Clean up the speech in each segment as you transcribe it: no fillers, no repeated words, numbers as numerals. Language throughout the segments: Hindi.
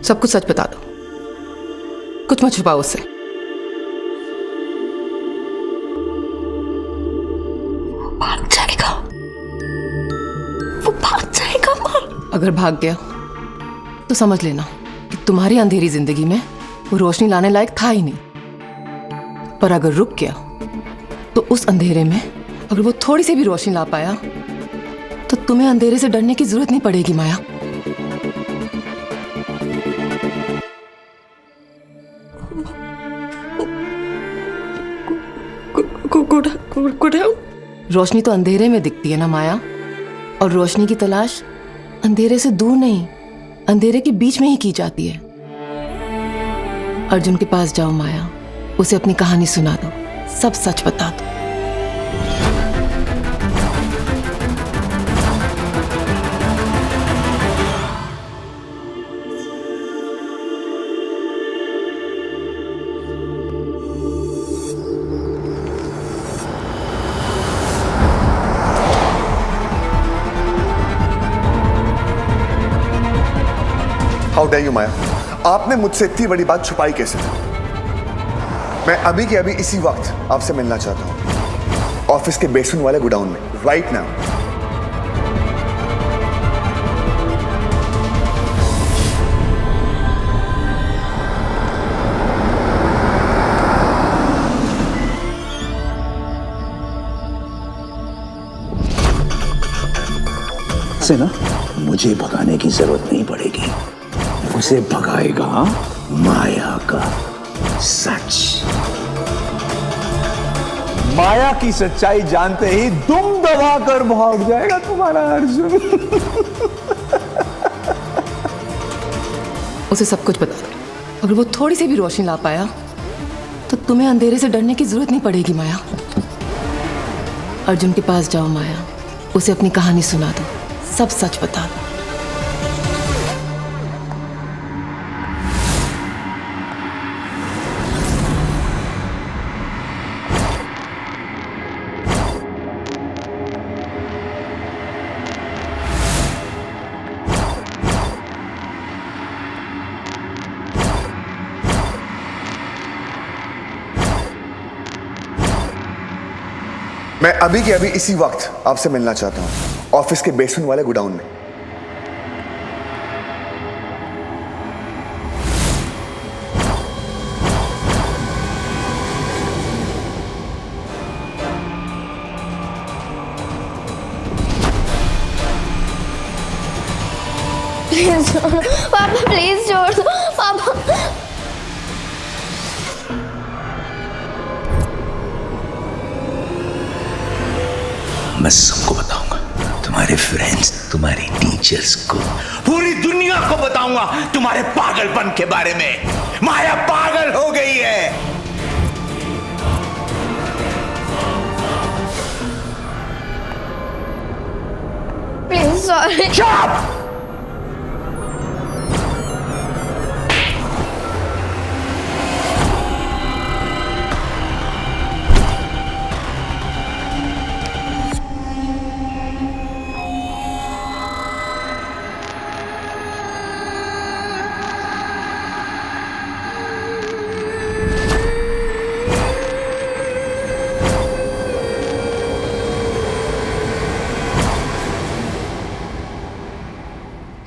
सब कुछ सच बता दो, कुछ मत छुपाओ उससे। भाग जाएगा, वो भाग जाएगा माँ। अगर भाग गया तो समझ लेना कि तुम्हारी अंधेरी जिंदगी में वो रोशनी लाने लायक था ही नहीं। पर अगर रुक गया तो उस अंधेरे में अगर वो थोड़ी सी भी रोशनी ला पाया तो तुम्हें अंधेरे से डरने की जरूरत नहीं पड़ेगी माया। रोशनी तो अंधेरे में दिखती है ना माया, और रोशनी की तलाश अंधेरे से दूर नहीं, अंधेरे के बीच में ही की जाती है। अर्जुन के पास जाओ माया, उसे अपनी कहानी सुना दो, सब सच बता दो। हाउ डेयर यू माया, आपने मुझसे इतनी बड़ी बात छुपाई कैसे? मैं अभी के अभी इसी वक्त आपसे मिलना चाहता हूं, ऑफिस के बेसमेंट वाले गोडाउन में, राइट नाउ। से ना मुझे भगाने की जरूरत नहीं पड़ेगी, उसे भगाएगा माया का सच। माया की सच्चाई जानते ही दुम दबा कर भाग जाएगा तुम्हारा अर्जुन। उसे सब कुछ बता दो, अगर वो थोड़ी सी भी रोशनी ला पाया तो तुम्हें अंधेरे से डरने की जरूरत नहीं पड़ेगी माया। अर्जुन के पास जाओ माया, उसे अपनी कहानी सुना दो, सब सच बता दो। मैं अभी के अभी इसी वक्त आपसे मिलना चाहता हूं, ऑफिस के बेसमेंट वाले गोडाउन में। पापा प्लीज छोड़ दो पापा। मैं सबको बताऊंगा, तुम्हारे फ्रेंड्स, तुम्हारे टीचर्स को, पूरी दुनिया को बताऊंगा तुम्हारे पागलपन के बारे में। माया पागल हो गई है। Please sorry. चुप!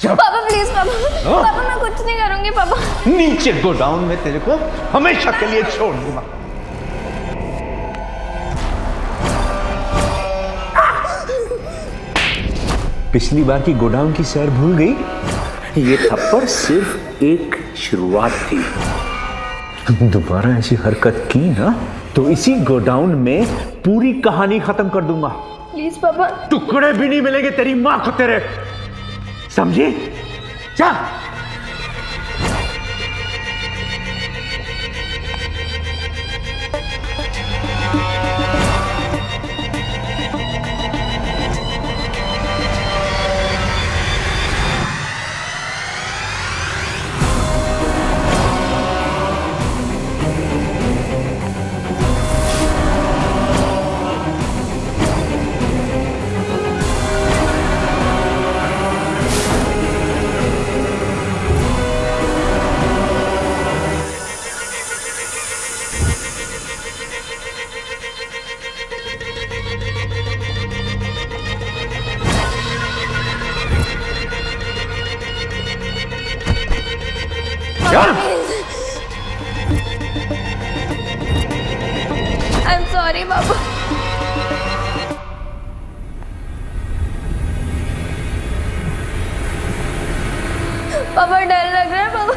पापा प्लीज पापा, पापा मैं कुछ नहीं करूंगी पापा। नीचे गोडाउन में तेरे को हमेशा के लिए छोड़ दूंगा। पिछली बार की गोडाउन की सैर भूल गई? ये थप्पड़ सिर्फ एक शुरुआत थी। तुम दोबारा ऐसी हरकत की ना तो इसी गोडाउन में पूरी कहानी खत्म कर दूंगा। प्लीज पापा। टुकड़े भी नहीं मिलेंगे तेरी मां को तेरे, समझी? जा। यार आई एम सॉरी पापा। पापा डर लग रहा है पापा।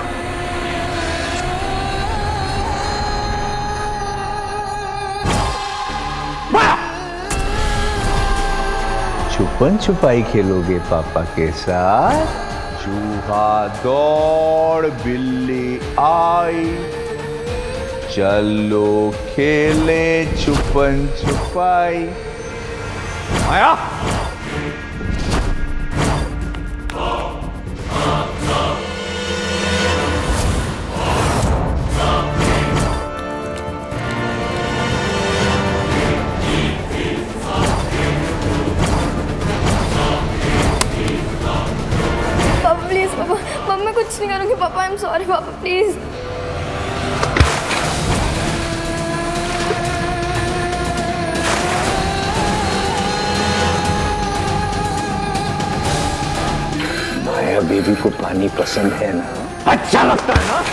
छुपन छुपाई खेलोगे पापा के साथ? चूहा दौड़ बिल्ली आई, चलो खेले छुपन छुपाई। आया पापा प्लीज पापा, पापा मैं कुछ नहीं करूँगी पापा। आई एम सॉरी पापा प्लीज। माया बेबी को पानी पसंद है ना? अच्छा लगता है ना?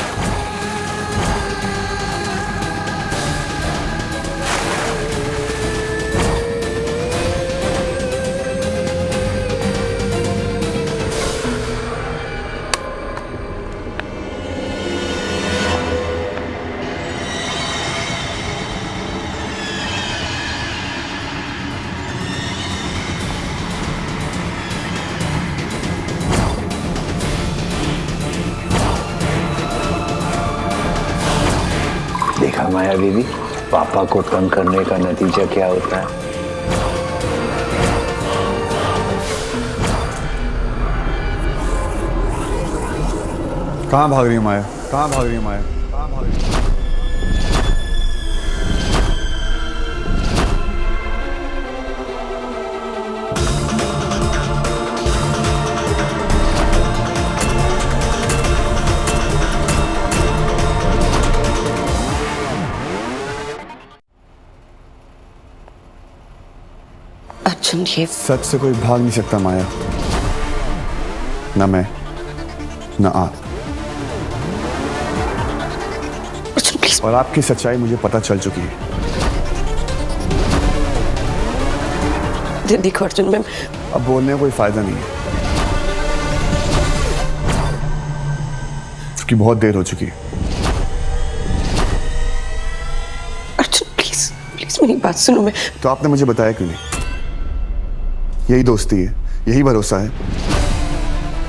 देखा माया बीवी, पापा को तंग करने का नतीजा क्या होता है? कहाँ भाग रही है माया? कहाँ भाग रही है माया? कहाँ भाग रही है? अर्जुन ये सच से कोई भाग नहीं सकता माया, न मैं न आप। अर्जुन प्लीज। और आपकी सच्चाई मुझे पता चल चुकी है। देखो अर्जुन, मैं अब बोलने का कोई फायदा नहीं है, क्योंकि बहुत देर हो चुकी है। अर्जुन प्लीज प्लीज मेरी बात सुनो। मैं तो आपने मुझे बताया क्यों नहीं? यही दोस्ती है, यही भरोसा है।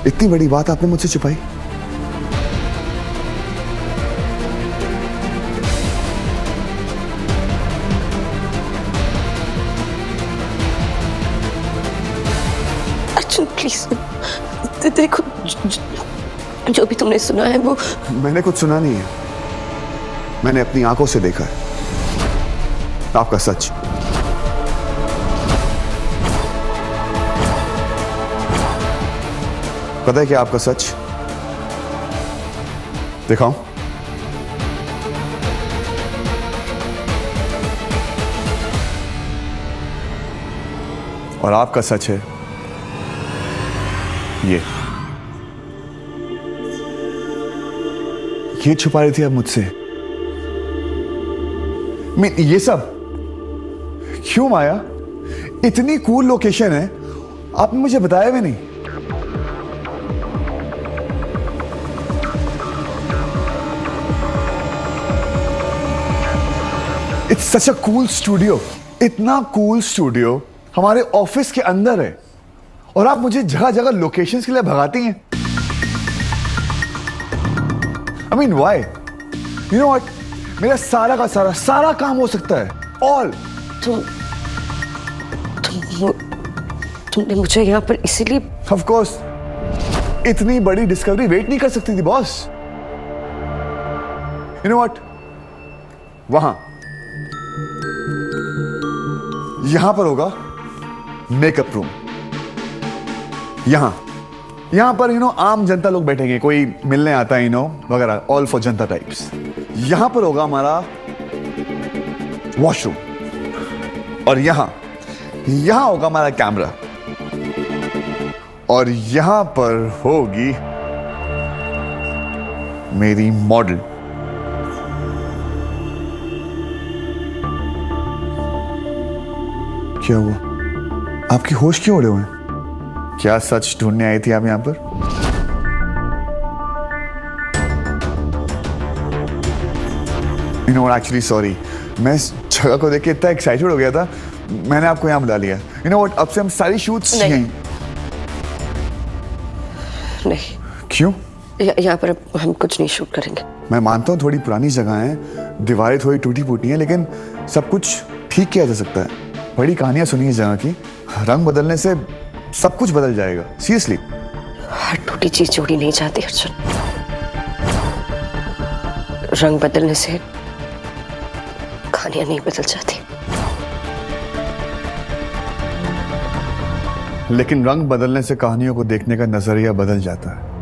इतनी बड़ी बात आपने मुझसे छुपाई। अर्जुन प्लीज देखो, जो भी तुमने सुना है वो मैंने कुछ सुना नहीं है, मैंने अपनी आंखों से देखा है आपका सच। पता है क्या आपका सच? दिखाऊं? और आपका सच है ये छुपा रही थी आप मुझसे। ये सब क्यों माया? इतनी कूल लोकेशन है, आपने मुझे बताया भी नहीं। It's such a cool studio, इतना कूल स्टूडियो हमारे ऑफिस के अंदर है, और आप मुझे जगह जगह लोकेशंस के लिए भगाती हैं। I mean, why? You know what? मेरा सारा का सारा काम हो सकता है, all. तुमने मुझे यहाँ पर इसीलिए। Of course, इतनी बड़ी डिस्कवरी वेट नहीं कर सकती थी बॉस। You know what? वहां यहां पर होगा मेकअप रूम। यहां पर आम जनता लोग बैठेंगे, कोई मिलने आता है वगैरह, ऑल फॉर जनता टाइप्स। यहां पर होगा हमारा वॉशरूम, और यहां होगा हमारा कैमरा, और यहां पर होगी मेरी मॉडल। क्या हुआ? आपकी होश क्यों उड़े हुए हैं? क्या सच ढूंढने आई थी आप यहां पर? यू नो एक्चुअली सॉरी, मैं इस जगह को देख के इतना एक्साइटेड हो गया था, मैंने आपको यहाँ बुला लिया। यू नो व्हाट, अब से हम सारी शूट्स नहीं। यहीं। नहीं, क्यों? यहाँ पर अब हम कुछ नहीं शूट करेंगे। मैं मानता हूँ थोड़ी पुरानी जगह है, दीवारें थोड़ी टूटी फूटी हैं, लेकिन सब कुछ ठीक किया जा सकता है। बड़ी कहानियां सुनी इस जगह की, रंग बदलने से सब कुछ बदल जाएगा। सीरियसली। हर टूटी चीज जोड़ी नहीं जाती अर्जुन। रंग बदलने से कहानियां नहीं बदल जाती। लेकिन रंग बदलने से कहानियों को देखने का नजरिया बदल जाता है।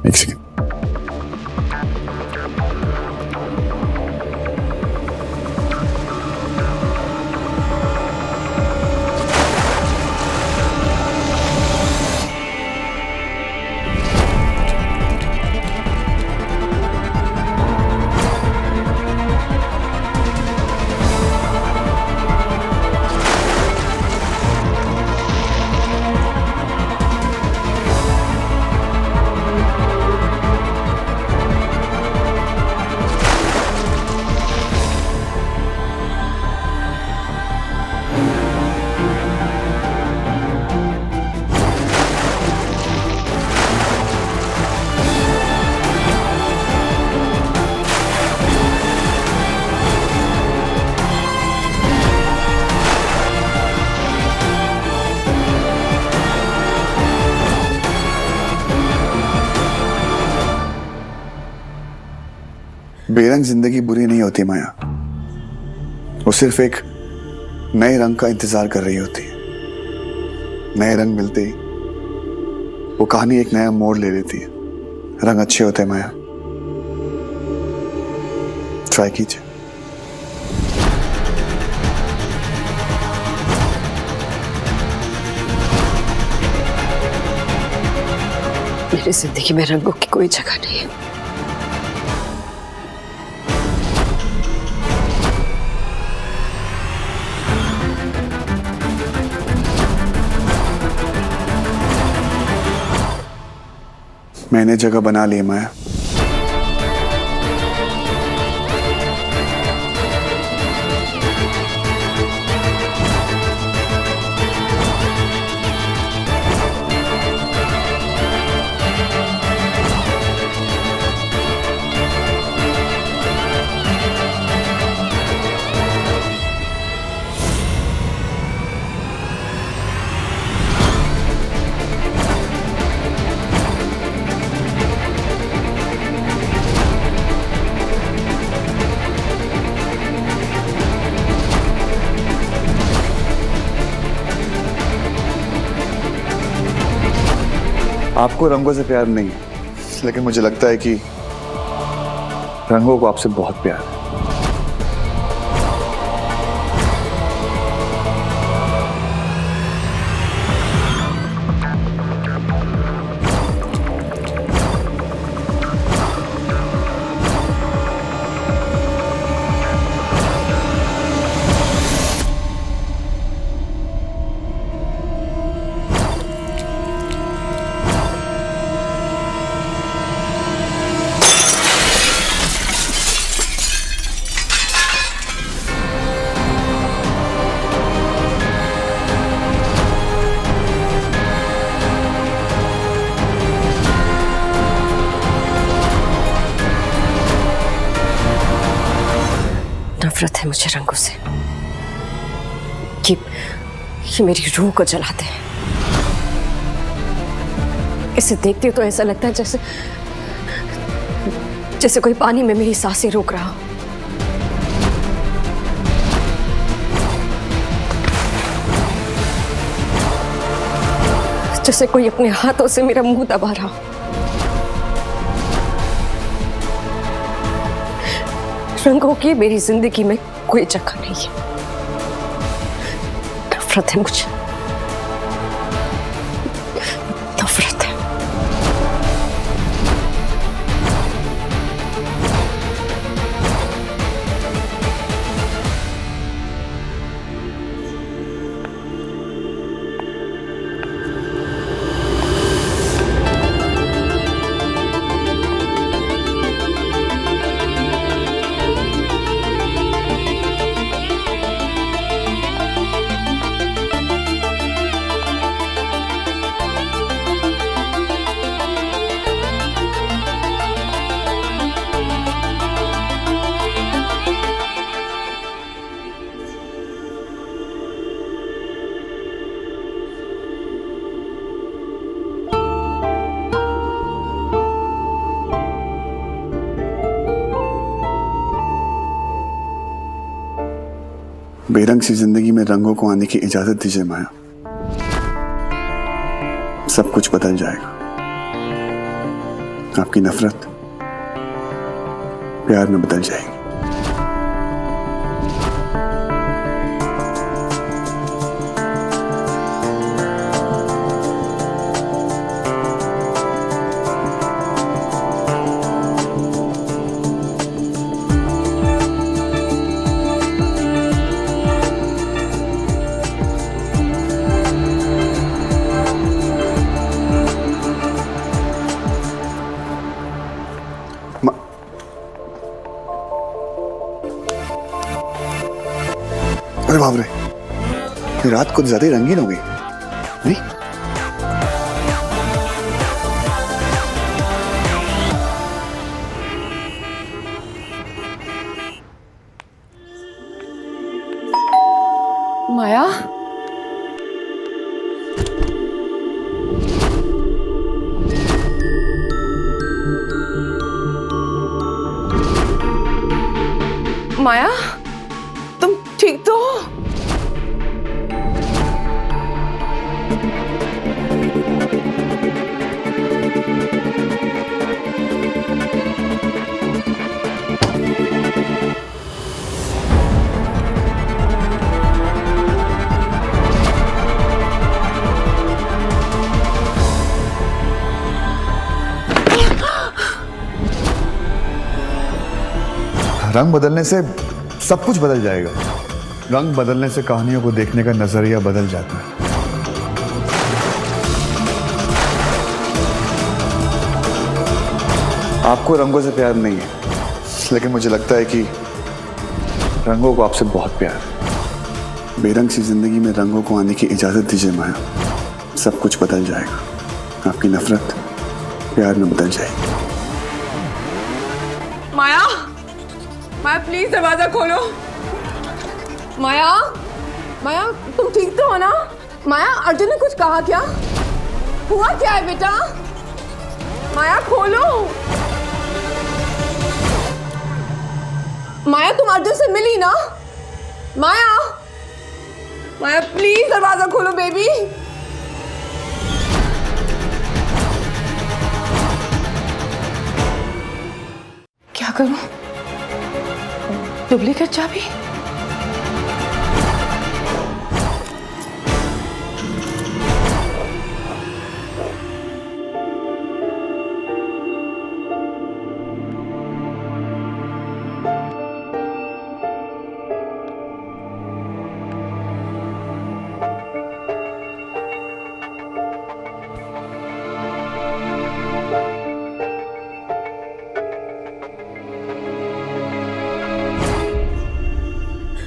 एक सेकंड। बेरंग जिंदगी बुरी नहीं होती माया, वो सिर्फ एक नए रंग का इंतजार कर रही होती है। नए रंग मिलते ही वो कहानी एक नया मोड़ ले लेती है। रंग अच्छे होते हैं माया, ट्राई कीजिए। मेरी जिंदगी में रंगों की कोई जगह नहीं है। मैंने जगह बना ली माया। आपको रंगों से प्यार नहीं है, लेकिन मुझे लगता है कि रंगों को आपसे बहुत प्यार है। नफरत है मुझे रंगों से। ये मेरी रूह को जलाते हैं। इसे देखते तो ऐसा लगता है जैसे कोई पानी में मेरी सांसें रोक रहा हो। जैसे कोई अपने हाथों से मेरा मुंह दबा रहा हो। रंगों की मेरी जिंदगी में कोई जगह नहीं है। नफरत है मुझे, नफरत है। बेरंग सी जिंदगी में रंगों को आने की इजाजत दीजिए माया। सब कुछ बदल जाएगा। आपकी नफरत प्यार में बदल जाएगी। अरे बाप रे, ये रात कुछ ज्यादा ही रंगीन हो गई नहीं? माया, माया, तुम ठीक तो हो? रंग बदलने से सब कुछ बदल जाएगा। रंग बदलने से कहानियों को देखने का नजरिया बदल जाता है। आपको रंगों से प्यार नहीं है, लेकिन मुझे लगता है कि रंगों को आपसे बहुत प्यार है। बेरंग सी जिंदगी में रंगों को आने की इजाजत दीजिए माया। सब कुछ बदल जाएगा। आपकी नफरत प्यार में बदल जाएगी। माया, माया प्लीज दरवाजा खोलो। माया, माया तुम ठीक तो हो ना? माया, अर्जुन ने कुछ कहा क्या? हुआ क्या है बेटा? माया खोलो। माया तुम अर्जुन से मिली ना? माया, माया प्लीज दरवाजा खोलो बेबी। क्या करूं? डुप्लीकेट चाबी?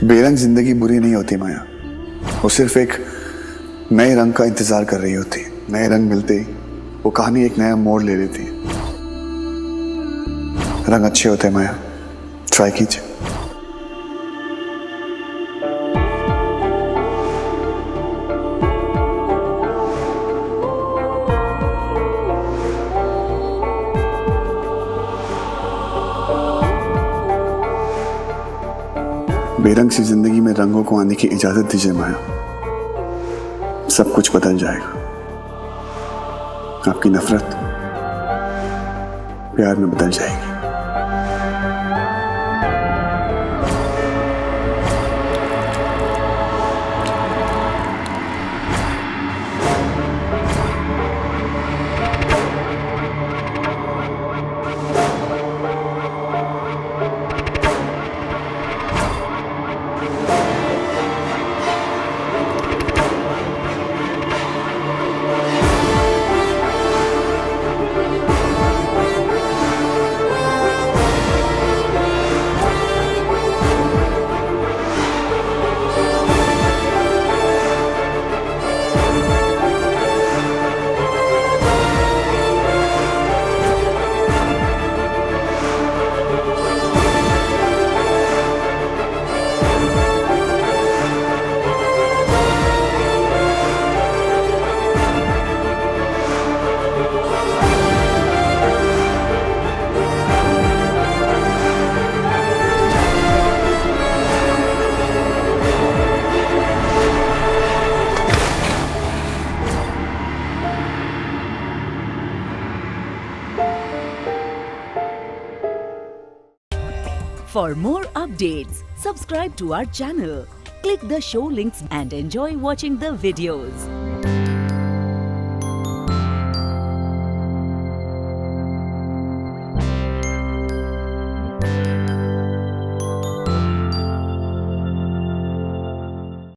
बेरंग जिंदगी बुरी नहीं होती माया। वो सिर्फ एक नए रंग का इंतजार कर रही होती है। नए रंग मिलते ही वो कहानी एक नया मोड़ ले लेती है। रंग अच्छे होते हैं माया, ट्राई कीजिए। बेरंग सी जिंदगी में रंगों को आने की इजाजत दीजिए माया। सब कुछ बदल जाएगा। आपकी नफरत प्यार में बदल जाएगी। For more updates, subscribe to our channel, click the show links and enjoy watching the videos.